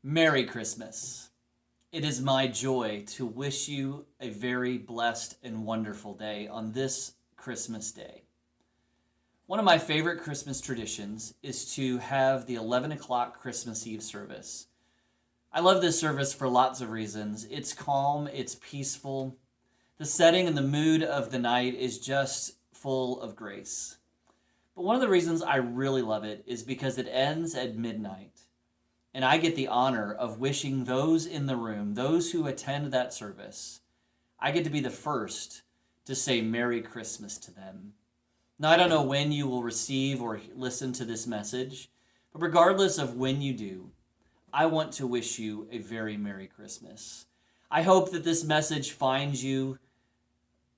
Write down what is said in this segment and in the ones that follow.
Merry Christmas. It is my joy to wish you a very blessed and wonderful day on this Christmas day. One of my favorite Christmas traditions is to have the 11 o'clock Christmas Eve service. I love this service for lots of reasons. It's calm, it's peaceful. The setting and the mood of the night is just full of grace. But one of the reasons I really love it is because it ends at midnight. And I get the honor of wishing those in the room, those who attend that service, I get to be the first to say Merry Christmas to them. Now, I don't know when you will receive or listen to this message, but regardless of when you do, I want to wish you a very Merry Christmas. I hope that this message finds you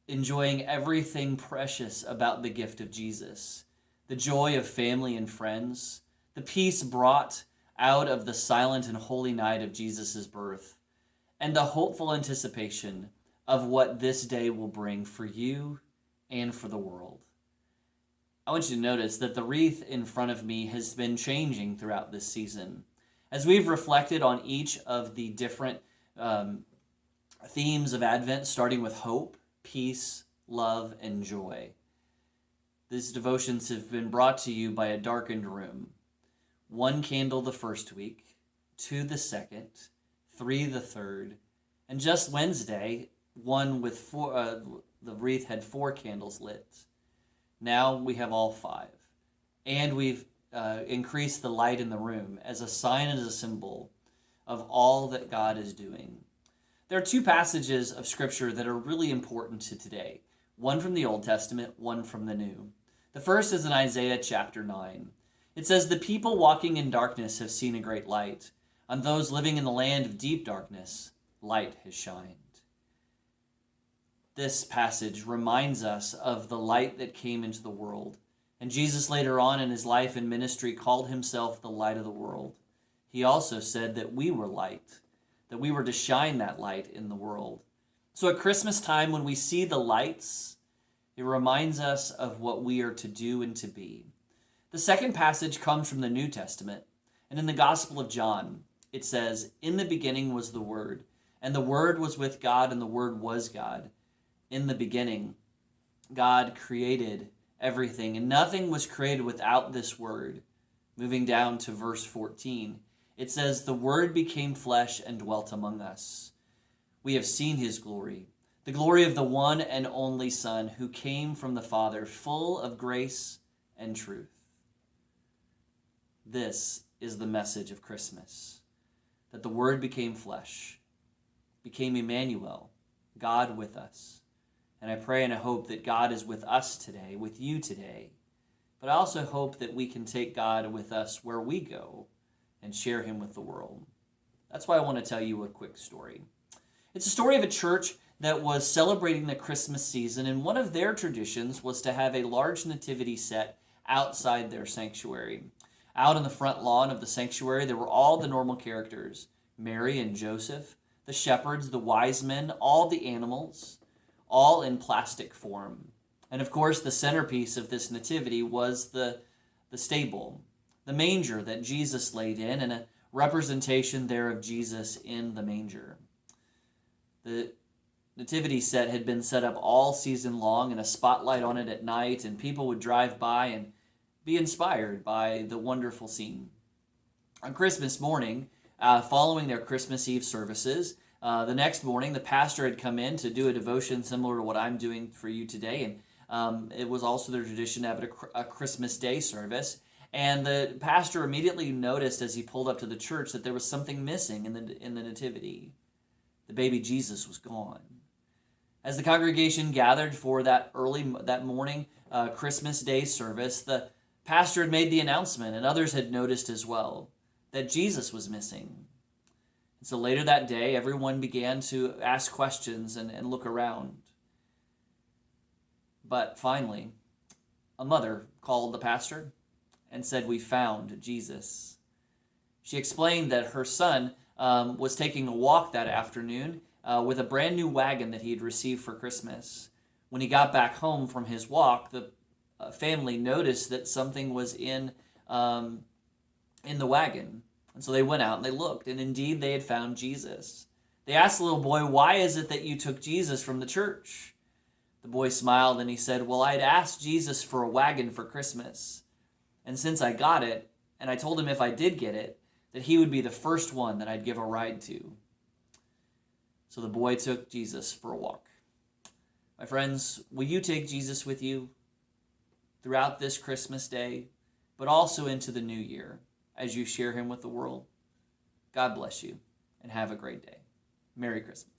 enjoying everything precious about the gift of Jesus, the joy of family and friends, the peace brought out of the silent and holy night of Jesus' birth, and the hopeful anticipation of what this day will bring for you and for the world. I want you to notice that the wreath in front of me has been changing throughout this season. As we've reflected on each of the different themes of Advent, starting with hope, peace, love, and joy. These devotions have been brought to you by a darkened room. 1 candle the first week, 2 the second, 3 the third, and just Wednesday, one with four. The wreath had 4 candles lit. Now we have all 5, and we've increased the light in the room as a sign and as a symbol of all that God is doing. There are 2 passages of Scripture that are really important to today. One from the Old Testament, one from the New. The first is in Isaiah chapter 9. It says, "The people walking in darkness have seen a great light. On those living in the land of deep darkness, light has shined." This passage reminds us of the light that came into the world. And Jesus later on in his life and ministry called himself the light of the world. He also said that we were light, that we were to shine that light in the world. So at Christmas time, when we see the lights, it reminds us of what we are to do and to be. The second passage comes from the New Testament, and in the Gospel of John, it says, "In the beginning was the Word, and the Word was with God, and the Word was God. In the beginning, God created everything, and nothing was created without this Word." Moving down to verse 14, it says, "The Word became flesh and dwelt among us. We have seen his glory, the glory of the one and only Son, who came from the Father, full of grace and truth." This is the message of Christmas, that the Word became flesh, became Emmanuel, God with us. And I pray and I hope that God is with us today, with you today. But I also hope that we can take God with us where we go and share him with the world. That's why I want to tell you a quick story. It's a story of a church that was celebrating the Christmas season, and one of their traditions was to have a large nativity set outside their sanctuary. Out on the front lawn of the sanctuary, there were all the normal characters: Mary and Joseph, the shepherds, the wise men, all the animals, all in plastic form. And of course, the centerpiece of this nativity was the stable, the manger that Jesus laid in, and a representation there of Jesus in the manger. The nativity set had been set up all season long, and a spotlight on it at night, and people would drive by and be inspired by the wonderful scene. On Christmas morning, following their Christmas Eve services, the next morning, the pastor had come in to do a devotion similar to what I'm doing for you today, and it was also their tradition to have a Christmas Day service. And the pastor immediately noticed as he pulled up to the church that there was something missing in the nativity. The baby Jesus was gone. As the congregation gathered for that morning Christmas Day service, the pastor had made the announcement, and others had noticed as well, that Jesus was missing. And so later that day, everyone began to ask questions and look around. But finally, a mother called the pastor and said, "We found Jesus." She explained that her son was taking a walk that afternoon with a brand new wagon that he had received for Christmas. When he got back home from his walk, the family noticed that something was in the wagon. And so they went out and they looked, and indeed they had found Jesus. They asked the little boy, "Why is it that you took Jesus from the church?" The boy smiled and he said, "Well, I had asked Jesus for a wagon for Christmas. And since I got it, and I told him if I did get it, that he would be the first one that I'd give a ride to." So the boy took Jesus for a walk. My friends, will you take Jesus with you throughout this Christmas day, but also into the new year as you share him with the world? God bless you and have a great day. Merry Christmas.